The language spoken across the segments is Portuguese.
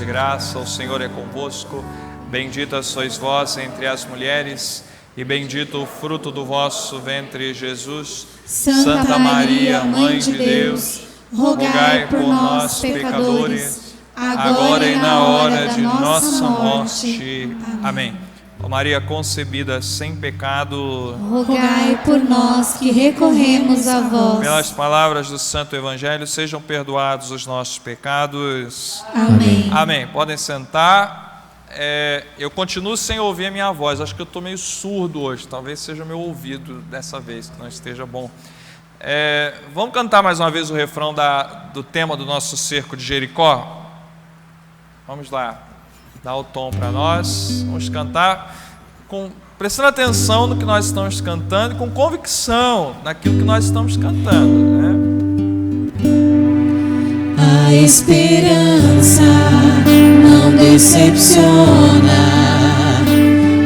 de graça, o Senhor é convosco. Bendita sois vós entre as mulheres, e bendito o fruto do vosso ventre, Jesus. Santa Maria, Mãe de Deus, rogai por nós, pecadores, agora e na hora de nossa morte. Amém. Ó Maria concebida sem pecado, Rogai por nós que recorremos a vós. pelas palavras do Santo Evangelho, sejam perdoados os nossos pecados. Amém. Amém. Podem sentar. Eu continuo sem ouvir a minha voz. Acho que eu estou meio surdo hoje. Talvez seja meu ouvido dessa vez, que não esteja bom. Vamos cantar mais uma vez o refrão do tema do nosso cerco de Jericó? Vamos lá. Dá o tom para nós. Vamos cantar prestando atenção no que nós estamos cantando e com convicção naquilo que nós estamos cantando, né? A esperança não decepciona,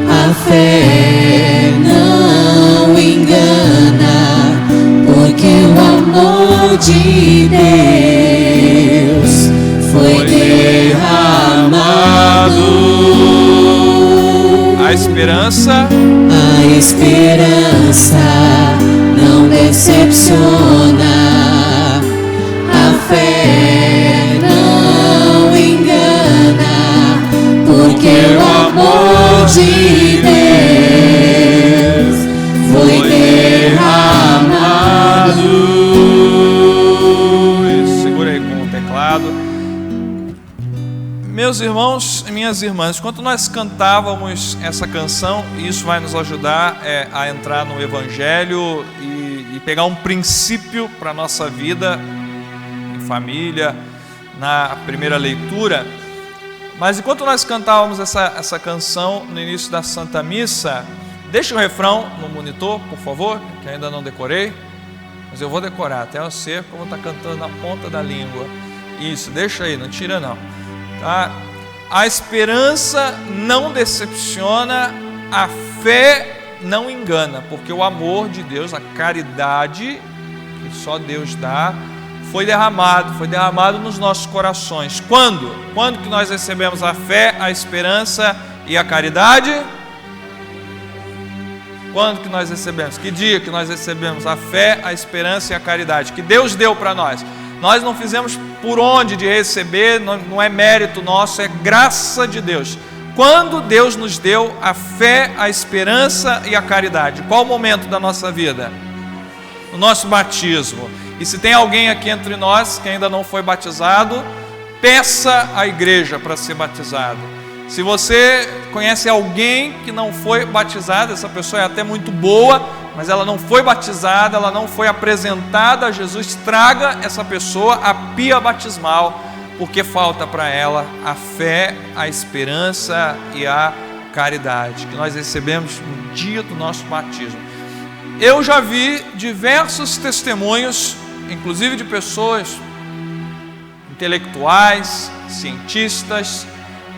a fé não engana, porque o amor de Deus foi derramado. A esperança não decepciona, a fé não engana, porque o amor de Deus foi derramado. Segura aí com o teclado. Meus irmãos e minhas irmãs, enquanto nós cantávamos essa canção, isso vai nos ajudar a entrar no Evangelho e pegar um princípio para a nossa vida em família, na primeira leitura. Mas enquanto nós cantávamos essa canção no início da Santa Missa, deixa o refrão no monitor, por favor, que ainda não decorei, mas eu vou decorar até o cerco, eu vou estar cantando na ponta da língua. Isso, deixa aí, não tira não. Tá? A esperança não decepciona, a fé não engana, porque o amor de Deus, a caridade que só Deus dá, foi derramado nos nossos corações. Quando? Quando que nós recebemos a fé, a esperança e a caridade? Quando que nós recebemos? Que dia que nós recebemos a fé, a esperança e a caridade? Que Deus deu para nós. Nós não fizemos por onde de receber, não é mérito nosso, é graça de Deus. Quando Deus nos deu a fé, a esperança e a caridade? Qual o momento da nossa vida? O nosso batismo. E se tem alguém aqui entre nós que ainda não foi batizado, peça à igreja para ser batizado. Se você conhece alguém que não foi batizado, essa pessoa é até muito boa, mas ela não foi batizada, ela não foi apresentada a Jesus, traga essa pessoa à pia batismal, porque falta para ela a fé, a esperança e a caridade, que nós recebemos no dia do nosso batismo. Eu já vi diversos testemunhos, inclusive de pessoas intelectuais, cientistas,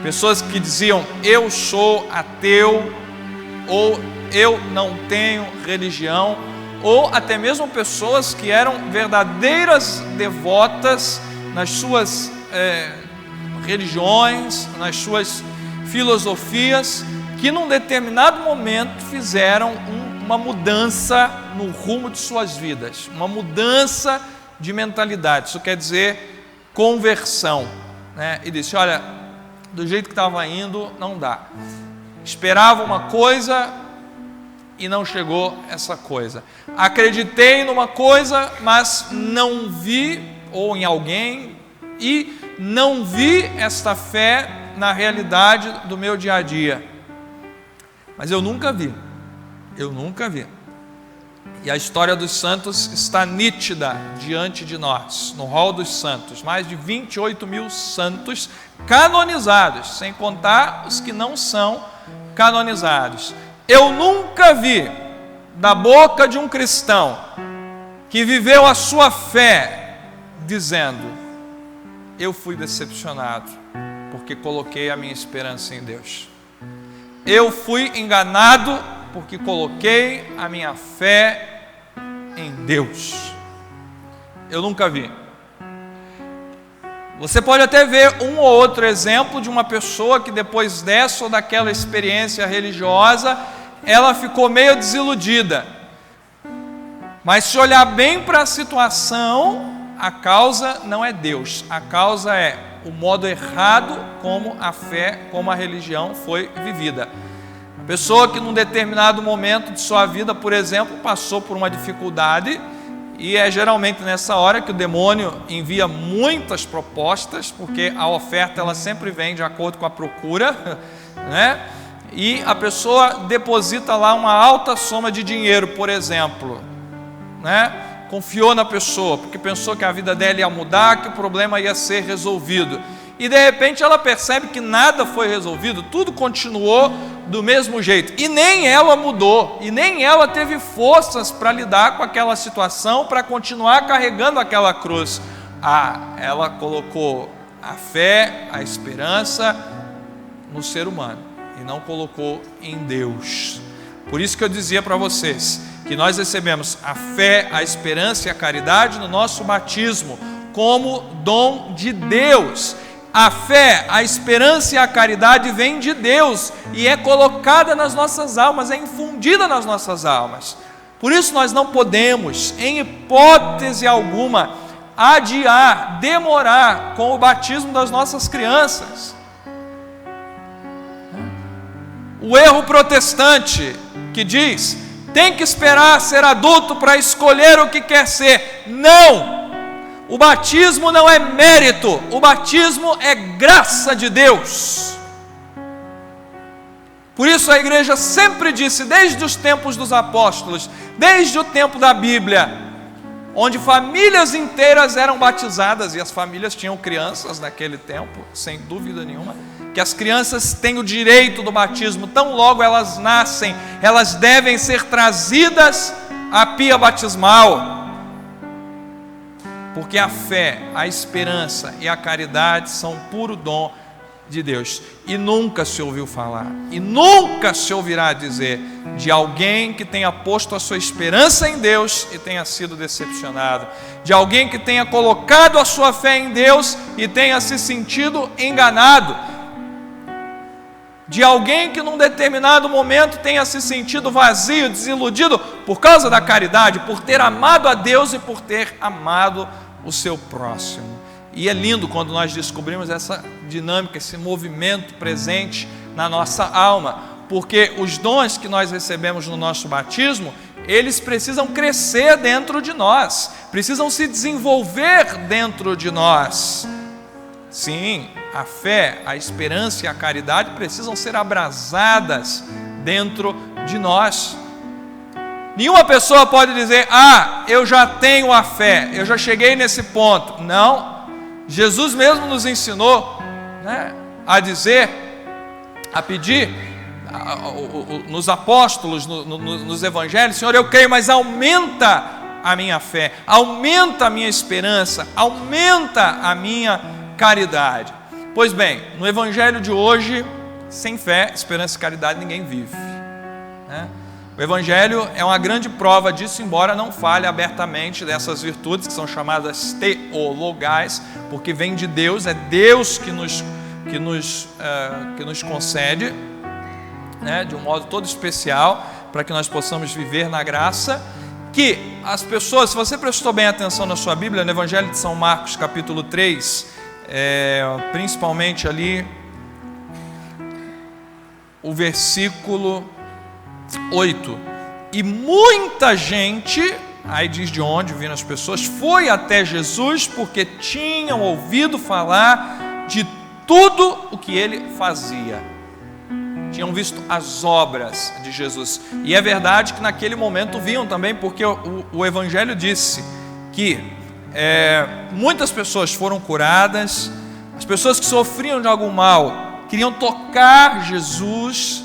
pessoas que diziam, eu sou ateu, ou eu não tenho religião, ou até mesmo pessoas que eram verdadeiras devotas nas suas religiões, nas suas filosofias, que num determinado momento fizeram uma mudança no rumo de suas vidas, uma mudança de mentalidade. Isso quer dizer conversão, né? E disse, olha, do jeito que estava indo, não dá. Esperava uma coisa e não chegou essa coisa. Acreditei numa coisa, mas não vi, ou em alguém, e não vi esta fé na realidade do meu dia a dia. Mas eu nunca vi. E a história dos santos está nítida diante de nós, no rol dos santos. Mais de 28 mil santos canonizados, sem contar os que não são canonizados. Eu nunca vi da boca de um cristão que viveu a sua fé dizendo, eu fui decepcionado porque coloquei a minha esperança em Deus. Eu fui enganado porque coloquei a minha fé em Deus. Eu nunca vi. Você pode até ver um ou outro exemplo de uma pessoa que depois dessa ou daquela experiência religiosa, ela ficou meio desiludida. Mas se olhar bem para a situação, a causa não é Deus, a causa é o modo errado como a fé, como a religião foi vivida. A pessoa que num determinado momento de sua vida, por exemplo, passou por uma dificuldade, e é geralmente nessa hora que o demônio envia muitas propostas, porque a oferta ela sempre vem de acordo com a procura, né? E a pessoa deposita lá uma alta soma de dinheiro, por exemplo, né? Confiou na pessoa, porque pensou que a vida dela ia mudar, que o problema ia ser resolvido. E de repente ela percebe que nada foi resolvido, tudo continuou do mesmo jeito. E nem ela mudou, e nem ela teve forças para lidar com aquela situação, para continuar carregando aquela cruz. Ela colocou a fé, a esperança no ser humano, e não colocou em Deus. Por isso que eu dizia para vocês, que nós recebemos a fé, a esperança e a caridade no nosso batismo, como dom de Deus. A fé, a esperança e a caridade vêm de Deus e é colocada nas nossas almas, é infundida nas nossas almas. Por isso nós não podemos, em hipótese alguma, adiar, demorar com o batismo das nossas crianças. O erro protestante que diz: tem que esperar ser adulto para escolher o que quer ser. Não! O batismo não é mérito, o batismo é graça de Deus. Por isso a igreja sempre disse, desde os tempos dos apóstolos, desde o tempo da Bíblia, onde famílias inteiras eram batizadas, e as famílias tinham crianças naquele tempo, sem dúvida nenhuma, que as crianças têm o direito do batismo, tão logo elas nascem, elas devem ser trazidas à pia batismal, porque a fé, a esperança e a caridade são puro dom de Deus. E nunca se ouviu falar, e nunca se ouvirá dizer de alguém que tenha posto a sua esperança em Deus e tenha sido decepcionado, de alguém que tenha colocado a sua fé em Deus e tenha se sentido enganado, de alguém que num determinado momento tenha se sentido vazio, desiludido por causa da caridade, por ter amado a Deus e por ter amado o seu próximo. E é lindo quando nós descobrimos essa dinâmica, esse movimento presente na nossa alma, porque os dons que nós recebemos no nosso batismo, eles precisam crescer dentro de nós, precisam se desenvolver dentro de nós. Sim, a fé, a esperança e a caridade precisam ser abrasadas dentro de nós. Nenhuma pessoa pode dizer: eu já tenho a fé, eu já cheguei nesse ponto. Não, Jesus mesmo nos ensinou, né, a dizer, a pedir, nos apóstolos, nos evangelhos: Senhor, eu creio, mas aumenta a minha fé, aumenta a minha esperança, aumenta a minha caridade. Pois bem, no evangelho de hoje, sem fé, esperança e caridade ninguém vive, né? O evangelho é uma grande prova disso, embora não fale abertamente dessas virtudes que são chamadas teologais, porque vem de Deus, é Deus que nos concede, né, de um modo todo especial, para que nós possamos viver na graça. Que as pessoas, se você prestou bem atenção na sua Bíblia, no Evangelho de São Marcos, capítulo 3, principalmente ali o versículo 8, e muita gente, aí diz de onde viram as pessoas, foi até Jesus porque tinham ouvido falar de tudo o que ele fazia, tinham visto as obras de Jesus. E é verdade que naquele momento viam também, porque o Evangelho disse que muitas pessoas foram curadas, as pessoas que sofriam de algum mal queriam tocar Jesus.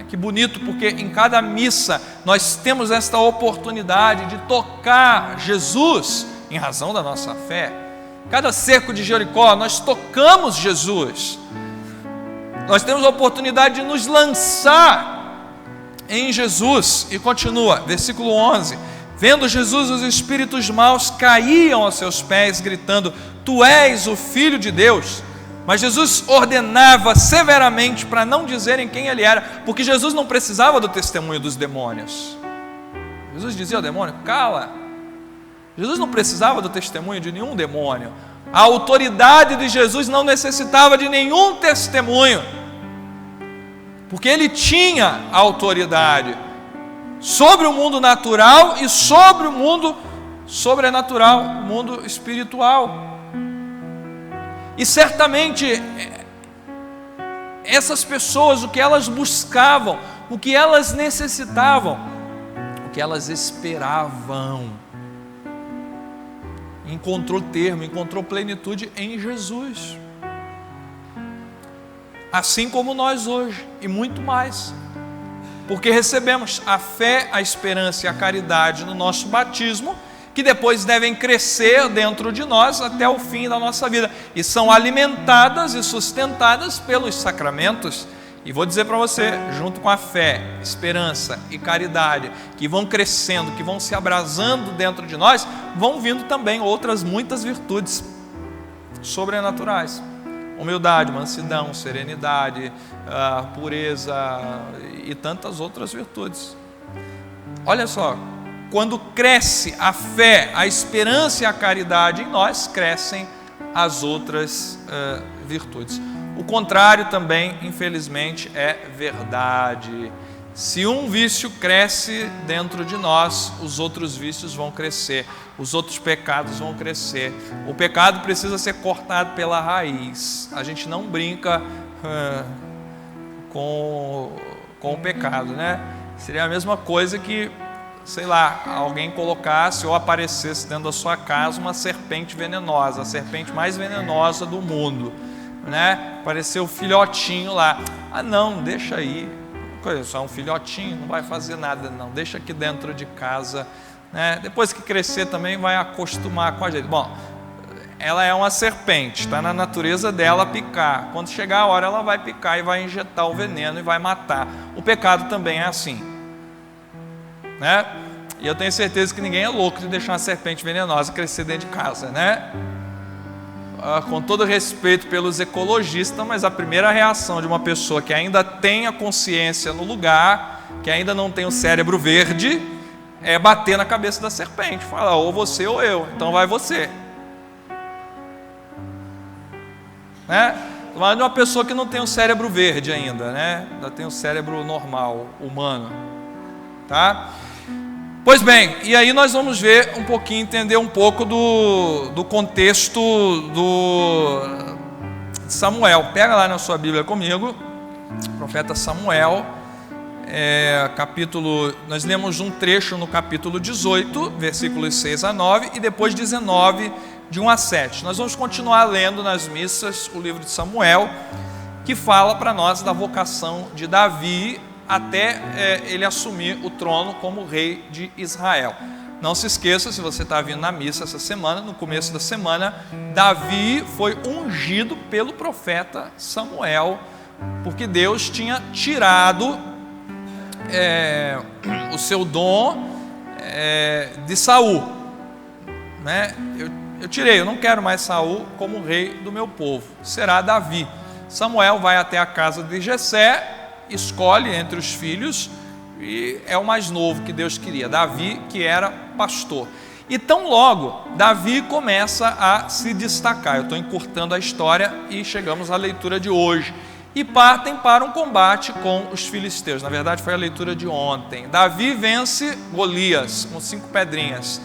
Que bonito, porque em cada missa nós temos esta oportunidade de tocar Jesus em razão da nossa fé. Cada cerco de Jericó nós tocamos Jesus, nós temos a oportunidade de nos lançar em Jesus. E continua, versículo 11: Vendo Jesus, os espíritos maus caíam aos seus pés, gritando: Tu és o Filho de Deus. Mas Jesus ordenava severamente para não dizerem quem ele era, porque Jesus não precisava do testemunho dos demônios. Jesus dizia ao demônio: cala. Jesus não precisava do testemunho de nenhum demônio. A autoridade de Jesus não necessitava de nenhum testemunho, porque ele tinha autoridade sobre o mundo natural e sobre o mundo sobrenatural, o mundo espiritual. E certamente essas pessoas, o que elas buscavam, o que elas necessitavam, o que elas esperavam, encontrou termo, encontrou plenitude em Jesus. Assim como nós hoje, e muito mais, porque recebemos a fé, a esperança e a caridade no nosso batismo, que depois devem crescer dentro de nós até o fim da nossa vida, e são alimentadas e sustentadas pelos sacramentos. E vou dizer para você, junto com a fé, esperança e caridade, que vão crescendo, que vão se abrasando dentro de nós, vão vindo também outras muitas virtudes sobrenaturais: humildade, mansidão, serenidade, pureza e tantas outras virtudes. Olha só, quando cresce a fé, a esperança e a caridade em nós, crescem as outras virtudes. O contrário também, infelizmente, é verdade. Se um vício cresce dentro de nós, os outros vícios vão crescer, os outros pecados vão crescer. O pecado precisa ser cortado pela raiz. A gente não brinca com o pecado, né? Seria a mesma coisa que, sei lá, alguém colocasse ou aparecesse dentro da sua casa uma serpente venenosa, a serpente mais venenosa do mundo, né? Apareceu o filhotinho lá. Ah, não, deixa aí, só é um filhotinho, não vai fazer nada não, deixa aqui dentro de casa, né? Depois que crescer também vai acostumar com a gente. Bom, ela é uma serpente, está na natureza dela picar. Quando chegar a hora ela vai picar e vai injetar o veneno e vai matar. O pecado também é assim, né? E eu tenho certeza que ninguém é louco de deixar uma serpente venenosa crescer dentro de casa, né? Com todo respeito pelos ecologistas, mas a primeira reação de uma pessoa que ainda tem a consciência no lugar, que ainda não tem o cérebro verde, é bater na cabeça da serpente, falar: ou você ou eu, então vai você, né? Mas de uma pessoa que não tem o cérebro verde ainda, né? Ainda tem o cérebro normal, humano, tá? Pois bem, e aí nós vamos ver um pouquinho, entender um pouco do contexto de Samuel. Pega lá na sua Bíblia comigo, profeta Samuel, nós lemos um trecho no capítulo 18, versículos 6 a 9, e depois 19, de 1 a 7. Nós vamos continuar lendo nas missas o livro de Samuel, que fala para nós da vocação de Davi, até ele assumir o trono como rei de Israel. Não se esqueça, se você está vindo na missa essa semana, no começo da semana, Davi foi ungido pelo profeta Samuel, porque Deus tinha tirado o seu dom de Saul, né? Eu não quero mais Saul como rei do meu povo, será Davi. Samuel vai até a casa de Jessé, escolhe entre os filhos e é o mais novo que Deus queria, Davi, que era pastor. E tão logo Davi começa a se destacar. Eu estou encurtando a história e chegamos à leitura de hoje. E partem para um combate com os filisteus. Na verdade foi a leitura de ontem. Davi vence Golias com 5 pedrinhas.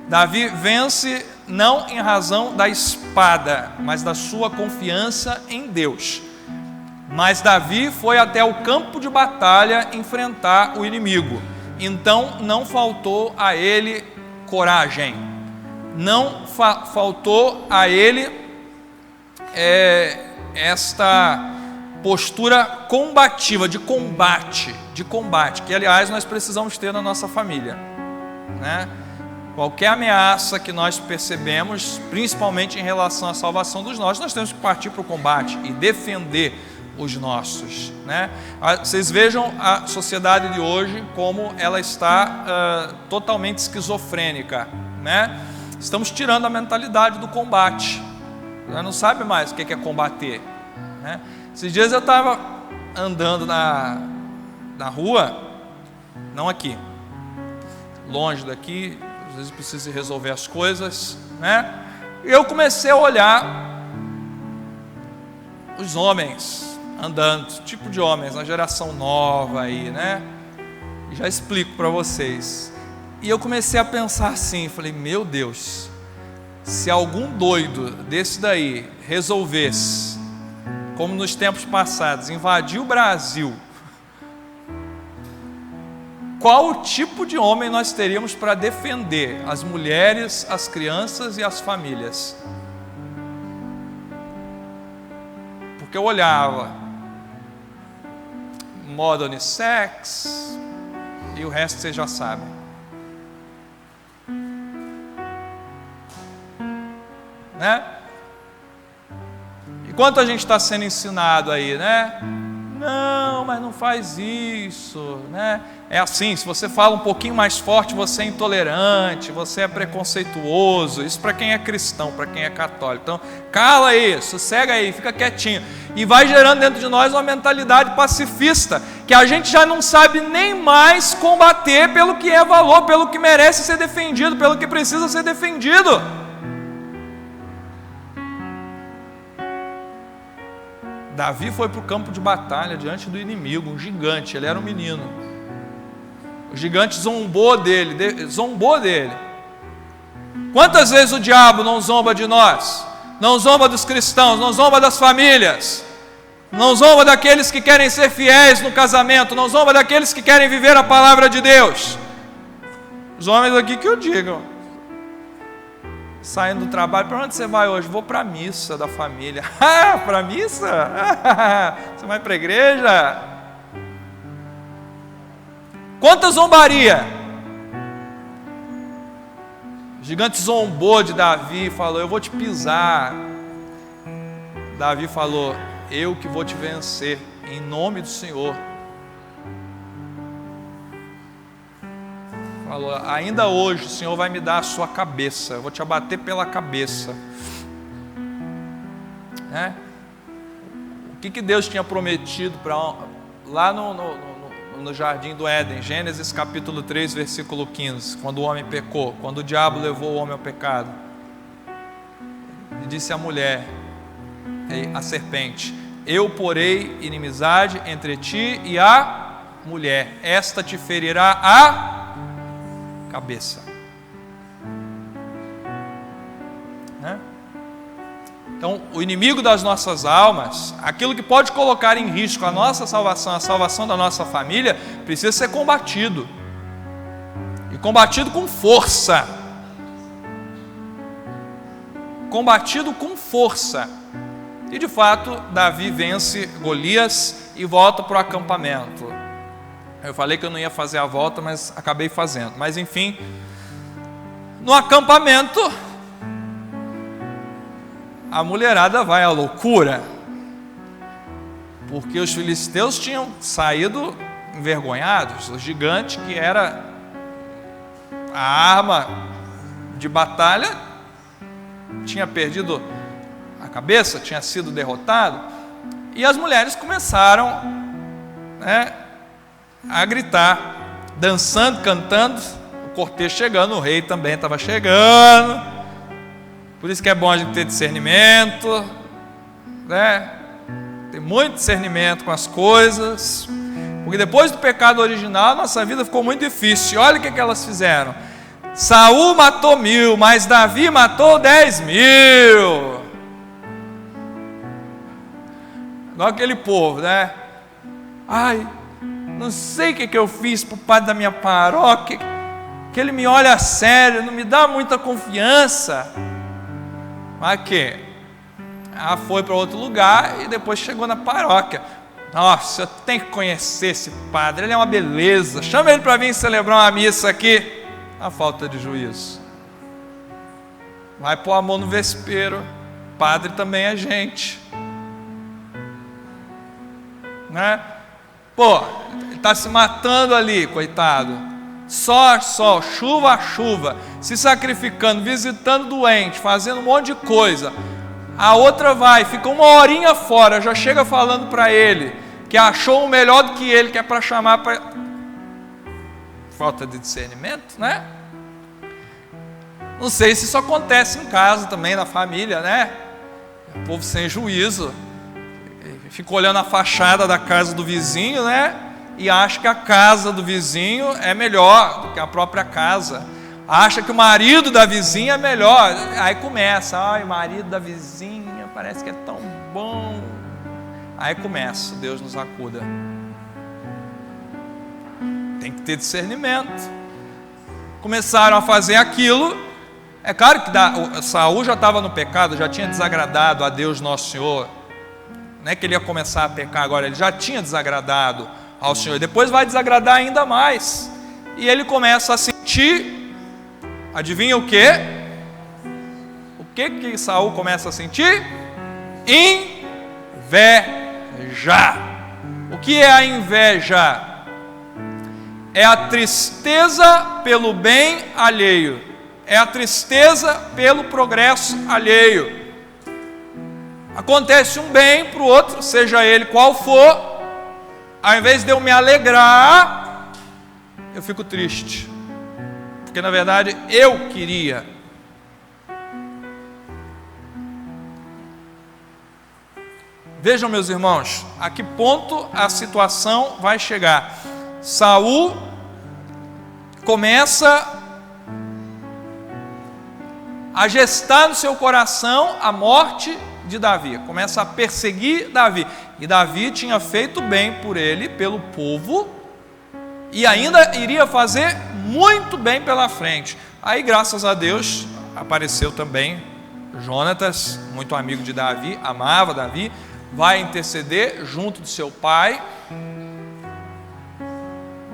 Davi vence não em razão da espada, mas da sua confiança em Deus. Mas Davi foi até o campo de batalha enfrentar o inimigo. Então não faltou a ele coragem, não faltou a ele esta postura combativa, de combate, que aliás nós precisamos ter na nossa família, né? Qualquer ameaça que nós percebemos, principalmente em relação à salvação dos nossos, nós temos que partir para o combate e defender os nossos, né? Vocês vejam a sociedade de hoje como ela está totalmente esquizofrênica, né? Estamos tirando a mentalidade do combate. Já não sabe mais o que é combater, né? Esses dias eu estava andando na rua, não aqui, longe daqui, às vezes preciso resolver as coisas, né? E eu comecei a olhar os homens andando, tipo de homens, uma geração nova aí, né? Já explico para vocês. E eu comecei a pensar assim, falei, meu Deus, se algum doido desse daí resolvesse, como nos tempos passados, invadir o Brasil, qual o tipo de homem nós teríamos para defender as mulheres, as crianças e as famílias? Porque eu olhava moda unissex e o resto vocês já sabem. Né? E quanto a gente está sendo ensinado aí, né? Não, mas não faz isso, né? É assim, se você fala um pouquinho mais forte, você é intolerante, você é preconceituoso. Isso para quem é cristão, para quem é católico. Então, cala aí, sossega aí, fica quietinho. E vai gerando dentro de nós uma mentalidade pacifista, que a gente já não sabe nem mais combater pelo que é valor, pelo que merece ser defendido, pelo que precisa ser defendido. Davi foi para o campo de batalha diante do inimigo, um gigante, ele era um menino. O gigante zombou dele. Quantas vezes o diabo não zomba de nós? Não zomba dos cristãos, não zomba das famílias, não zomba daqueles que querem ser fiéis no casamento, não zomba daqueles que querem viver a palavra de Deus. Os homens aqui que eu digo, saindo do trabalho, para onde você vai hoje? Vou para a missa da família. Ah, para a missa? Você vai para a igreja? Quanta zombaria! O gigante zombou de Davi, falou, eu vou te pisar. Davi falou, eu que vou te vencer, em nome do Senhor. Falou, ainda hoje o Senhor vai me dar a sua cabeça, eu vou te abater pela cabeça. Né? O que Deus tinha prometido lá no jardim do Éden, Gênesis capítulo 3, versículo 15, quando o homem pecou, quando o diabo levou o homem ao pecado? Ele disse à mulher, a serpente, eu porei inimizade entre ti e a mulher, esta te ferirá a cabeça. Né? Então, o inimigo das nossas almas, aquilo que pode colocar em risco a nossa salvação, a salvação da nossa família, precisa ser combatido. E combatido com força. Combatido com força. E de fato, Davi vence Golias e volta para o acampamento. Eu falei que eu não ia fazer a volta, mas acabei fazendo. Mas enfim, no acampamento, a mulherada vai à loucura, porque os filisteus tinham saído envergonhados. O gigante, que era a arma de batalha, tinha perdido a cabeça, tinha sido derrotado. E as mulheres começaram, né, a gritar, dançando, cantando, o cortejo chegando, o rei também estava chegando. Por isso que é bom a gente ter discernimento, né? Ter muito discernimento com as coisas, porque depois do pecado original, nossa vida ficou muito difícil. Olha o que elas fizeram. Saul matou 1000, mas Davi matou 10.000. Igual aquele povo, né? Ai, não sei o que eu fiz para o padre da minha paróquia, que ele me olha a sério, não me dá muita confiança. Mas que? Ela foi para outro lugar e depois chegou na paróquia. Nossa, eu tenho que conhecer esse padre, ele é uma beleza. Chama ele para vir celebrar uma missa aqui. A falta de juízo. Vai pôr a mão no vespeiro. Padre também é gente. né? Pô, ele está se matando ali, coitado. Sol, sol, chuva, chuva, se sacrificando, visitando doente, fazendo um monte de coisa. A outra vai, fica uma horinha fora, já chega falando para ele que achou um melhor do que ele, que é para chamar para... Falta de discernimento, né? Não sei se isso acontece em casa também, na família, né? O povo sem juízo fica olhando a fachada da casa do vizinho, né? E acha que a casa do vizinho é melhor do que a própria casa. Acha que o marido da vizinha é melhor. Aí começa, ai, o marido da vizinha parece que é tão bom. Aí começa, Deus nos acuda. Tem que ter discernimento. Começaram a fazer aquilo. É claro que Saul já estava no pecado, já tinha desagradado a Deus nosso Senhor. Não é que ele ia começar a pecar agora, ele já tinha desagradado ao Senhor. Depois vai desagradar ainda mais. E ele começa a sentir, adivinha o quê? O que Saul começa a sentir? Inveja. O que é a inveja? É a tristeza pelo bem alheio. É a tristeza pelo progresso alheio. Acontece um bem para o outro, seja ele qual for, ao invés de eu me alegrar, eu fico triste, porque na verdade eu queria. Vejam, meus irmãos, a que ponto a situação vai chegar. Saul começa a gestar no seu coração a morte de Davi, começa a perseguir Davi, e Davi tinha feito bem por ele, pelo povo, e ainda iria fazer muito bem pela frente. Aí, graças a Deus, apareceu também Jonatas, muito amigo de Davi, amava Davi, vai interceder junto do seu pai.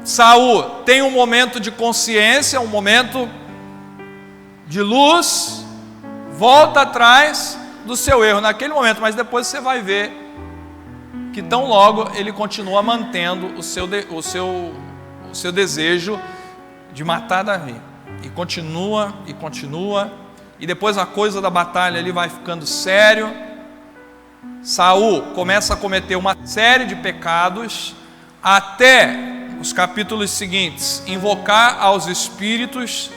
Saul tem um momento de consciência, um momento de luz, volta atrás do seu erro naquele momento, mas depois você vai ver que tão logo ele continua mantendo o seu desejo de matar Davi, e continua, e depois a coisa da batalha ali vai ficando sério. Saul começa a cometer uma série de pecados, até os capítulos seguintes, invocar aos espíritos,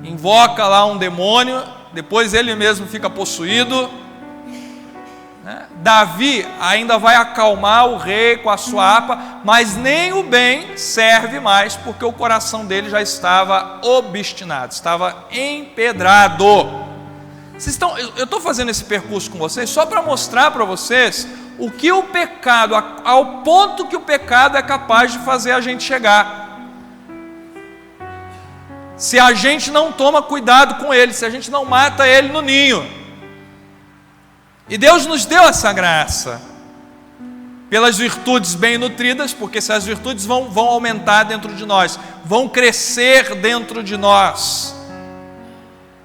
invoca lá um demônio, depois ele mesmo fica possuído, né? Davi ainda vai acalmar o rei com a sua harpa, mas nem o bem serve mais, porque o coração dele já estava obstinado, estava empedrado. Eu estou fazendo esse percurso com vocês só para mostrar para vocês o que o pecado, ao ponto que o pecado é capaz de fazer a gente chegar. Se a gente não toma cuidado com ele, se a gente não mata ele no ninho. E Deus nos deu essa graça, pelas virtudes bem nutridas, porque se as virtudes vão aumentar dentro de nós, vão crescer dentro de nós,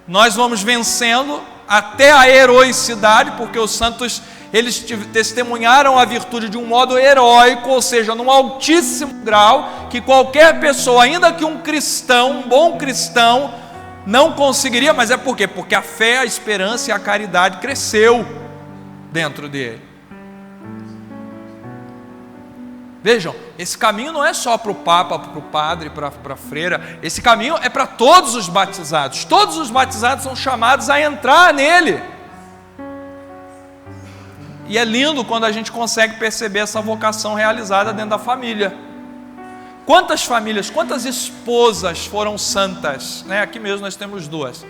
nós vamos vencendo até a heroicidade, porque os santos, eles testemunharam a virtude de um modo heróico, ou seja, num altíssimo grau, que qualquer pessoa, ainda que um cristão, um bom cristão, não conseguiria. Mas é por quê? Porque a fé, a esperança e a caridade cresceu dentro dele. Vejam, esse caminho não é só para o Papa, para o padre, para a freira, esse caminho é para todos os batizados. Todos os batizados são chamados a entrar nele. E é lindo quando a gente consegue perceber essa vocação realizada dentro da família. Quantas famílias, quantas esposas foram santas, né? Aqui mesmo nós temos duas.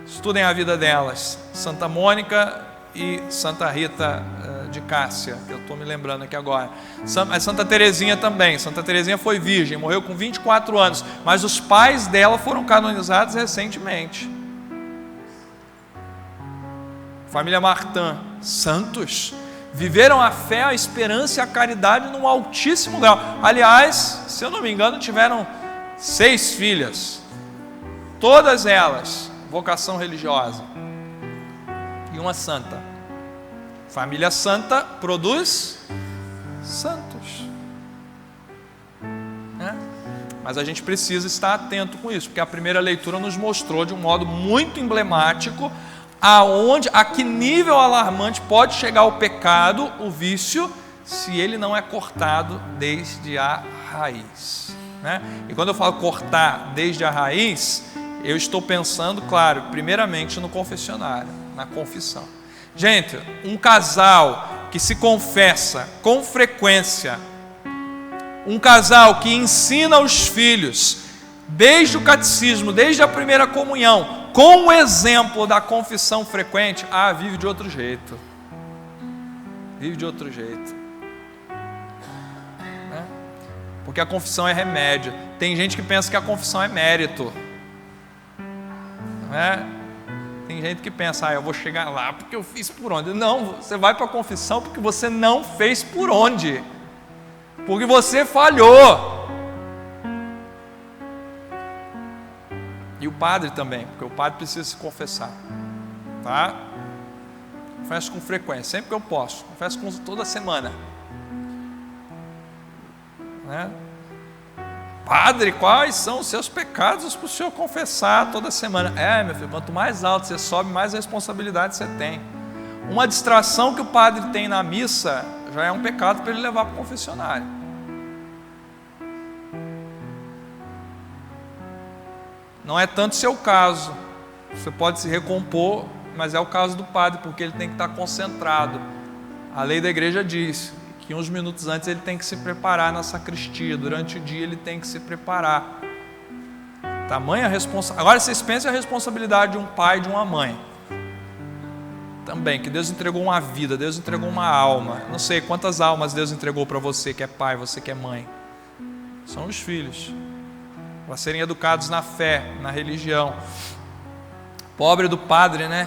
Estudem a vida delas, Santa Mônica e Santa Rita de Cássia, que eu estou me lembrando aqui agora. Santa Teresinha também. Santa Teresinha foi virgem, morreu com 24 anos, mas os pais dela foram canonizados recentemente. Família Martin, santos, viveram a fé, a esperança e a caridade num altíssimo grau. Aliás, se eu não me engano, tiveram 6 filhas, todas elas vocação religiosa, e uma santa. Família santa produz santos. Mas a gente precisa estar atento com isso, porque a primeira leitura nos mostrou de um modo muito emblemático a que nível alarmante pode chegar o pecado, o vício, se ele não é cortado desde a raiz. E quando eu falo cortar desde a raiz, eu estou pensando, claro, primeiramente no confessionário, na confissão. Gente, um casal que se confessa com frequência, um casal que ensina os filhos, desde o catecismo, desde a primeira comunhão, com o exemplo da confissão frequente, vive de outro jeito. Vive de outro jeito. Porque a confissão é remédio. Tem gente que pensa que a confissão é mérito. Tem gente que pensa, eu vou chegar lá porque eu fiz por onde. Não, você vai para a confissão porque você não fez por onde. Porque você falhou. E o padre também, porque o padre precisa se confessar. Tá? Confesso com frequência, sempre que eu posso. Confesso toda semana. Padre, quais são os seus pecados para o senhor confessar toda semana? Meu filho, quanto mais alto você sobe, mais responsabilidade você tem. Uma distração que o padre tem na missa já é um pecado para ele levar para o confessionário. Não é tanto seu caso, você pode se recompor, mas é o caso do padre, porque ele tem que estar concentrado. A lei da igreja diz que uns minutos antes ele tem que se preparar na sacristia, durante o dia ele tem que se preparar. Tamanha responsabilidade. Agora vocês pensem a responsabilidade de um pai e de uma mãe. Também, que Deus entregou uma vida, Deus entregou uma alma. Não sei quantas almas Deus entregou para você que é pai, você que é mãe. São os filhos, para serem educados na fé, na religião. Pobre do padre, né?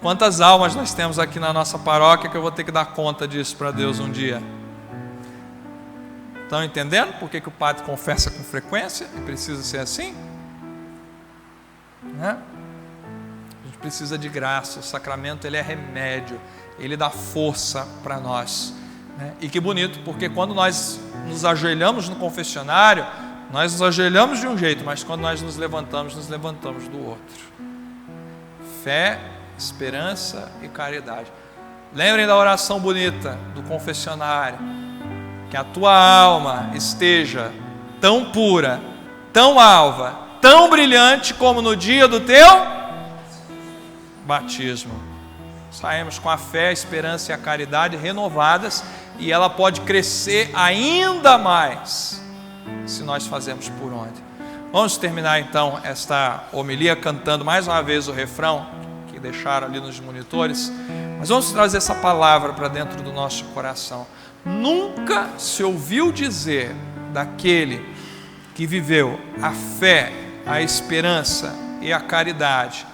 Quantas almas nós temos aqui na nossa paróquia que eu vou ter que dar conta disso para Deus um dia. Estão entendendo por que o padre confessa com frequência e precisa ser assim? A gente precisa de graça. O sacramento ele é remédio, ele dá força para nós. E que bonito, porque quando nós nos ajoelhamos no confessionário, nós nos ajoelhamos de um jeito, mas quando nós nos levantamos do outro. Fé, esperança e caridade. Lembrem da oração bonita do confessionário. Que a tua alma esteja tão pura, tão alva, tão brilhante como no dia do teu batismo. Saímos com a fé, a esperança e a caridade renovadas, e ela pode crescer ainda mais se nós fazermos por onde. Vamos terminar então esta homilia cantando mais uma vez o refrão que deixaram ali nos monitores, mas vamos trazer essa palavra para dentro do nosso coração. Nunca se ouviu dizer daquele que viveu a fé, a esperança e a caridade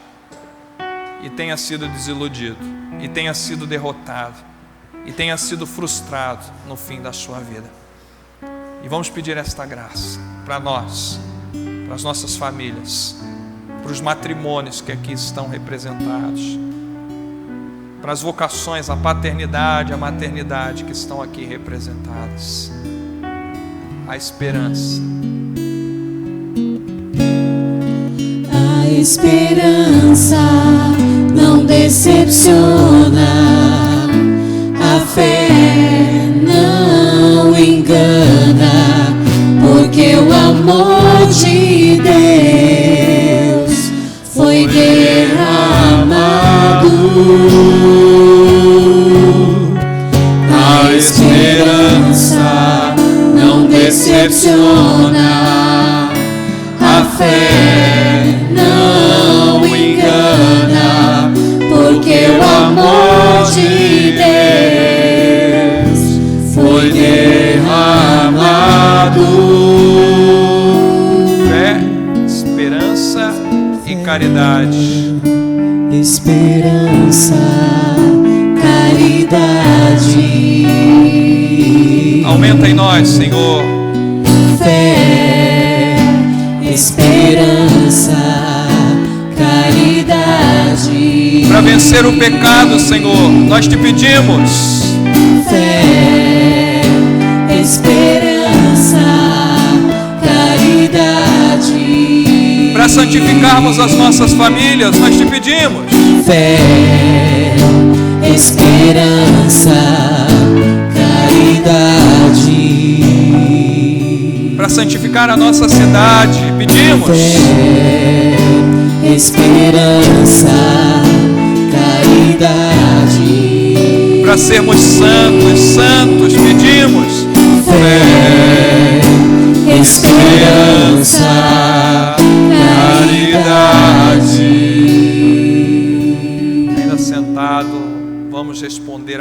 e tenha sido desiludido, e tenha sido derrotado, e tenha sido frustrado no fim da sua vida. E vamos pedir esta graça para nós, para as nossas famílias, para os matrimônios que aqui estão representados, para as vocações, a paternidade, a maternidade que estão aqui representadas. A esperança. A esperança não decepciona, a fé não engana, porque o amor de Deus foi derramado. A esperança não decepciona, a fé não engana, porque o amor de Deus foi derramado. Fé, esperança e caridade. Esperança, caridade. Aumenta em nós, Senhor. Fé, esperança, caridade. para vencer o pecado, Senhor. Nós te pedimos. Fé, esperança, caridade. Para santificarmos as nossas famílias, nós te pedimos. Fé, esperança, caridade. Para santificar a nossa cidade, pedimos. Fé, esperança, caridade. Para sermos santos, pedimos. Fé, esperança, caridade. Ainda sentado, vamos responder